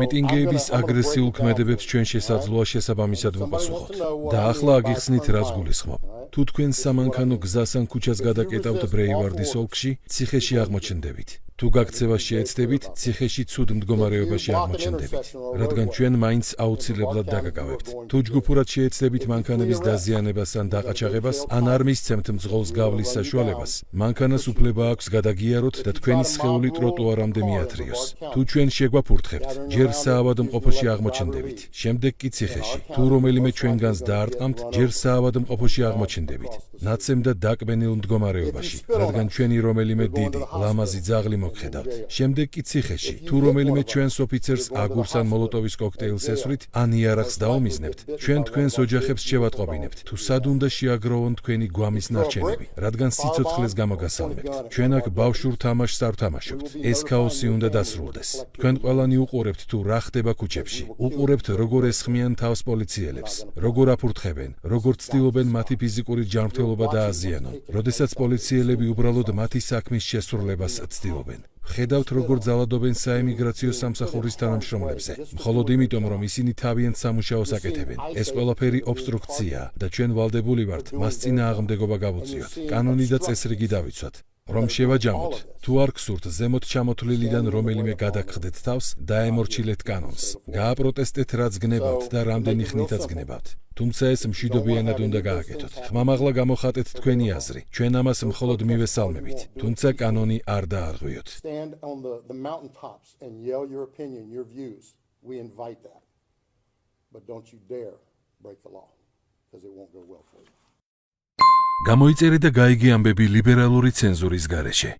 მიტინგეების აგრესიულ ქმედებებს ჩვენ შესაძლოა შესაბამისად ვუპასუხოთ. და ახლა აგიხსნით რაც გულისხმობ. თუ თქვენ სამანქანო გზას ან ქუჩას გადაკეტავთ ბრეივარდის ოლქში, ციხეში აღმოჩნდებით. თუ გაქცევას შეეცდებით, ციხეში ცუდ მდგომარეობაში აღმოჩნდებით, რადგან ჩვენ მაინც აუცილებლად დაგაკავებთ. თუ ჯგუფურად შეეცდებით მანქანების დაზიანებას ან დაყაჩაღებას, ან არ მისცემთ მძღოლს გავლის საშუალებას, მანქანას უფლება აქვს გადაგიაროთ და თქვენი სხეული ტროტუარამდე მიათრიოს. თუ ჩვენ შეგვაფურთხებთ, ჯერ საავადმყოფოში აღმოჩნდებით, შემდეგ კი ციხეში. თუ რომელიმე ჩვენგანს დაარტყამთ, ჯერ საავადმყოფოში აღმოჩნდებით, ნაცემ და დაკბენილ მდგომარეობაში, რადგან ჩვენი რომელიმე დიდი, ლამაზი ძაღლი მოგხედავთ. შემდეგ კი ციხეში. თუ რომელიმე ჩვენს ოფიცერს აგურს ან მოლოტოვის კოქტეილს ესვრით, ან იარაღს დაუმიზნებთ, ჩვენ თქვენს ოჯახებს შევატყობინებთ. თუ სად უნდა შეაგროვონ თქვენი გვამის ნარჩენები, რადგან სიცოცხლეს გამოგასალმებთ. ჩვენ აქ ბავშვურ თამაშს არ ვთამაშობთ. ეს ქაოსი უნდა დასრულდეს. თქვენ ყველანი უყურებთ თუ რა ხდება ქუჩებში. უყურებთ როგორ ესხმიან თავს პოლიციელებს, როგორ აფურთხებენ, როგორ ცდილობენ მათი ფიზიკური ჯანმრთელობა დააზიანონ, როდესაც პოლიციელები უბრალოდ მათი საქმის შესრულებას ცდილობენ. ხედავთ როგორ ძალადობენ საემიგრაციო სამსახურის თანამშრომლებზე, მხოლოდ იმიტომ რომ ისინი თავიანთ სამუშაოს აკეთებენ. ეს ყველაფერი ობსტრუქციაა და ჩვენ ვალდებული ვართ მას წინააღმდეგობა გავუწიოთ, კანონი და წესრიგი დავიცვათ. რომ შევაჯამოთ, თუ არ გსურთ ზემოთ ჩამოთვლილიდან რომელიმე გადაგხდეთ თავს, დაემორჩილეთ კანონს. გააპროტესტეთ რაც გნებავთ და რამდენი ხნითაც გნებავთ. თუმცა ეს მშვიდობიანად უნდა გააკეთოთ. ხმამაღლა გამოხატეთ თქვენი აზრი. ჩვენ ამას მხოლოდ მივესალმებით, თუმცა კანონი არ დაარღვიოთ. გამოიწერე და გაიგე ამბები ლიბერალური ცენზურის გარეშე.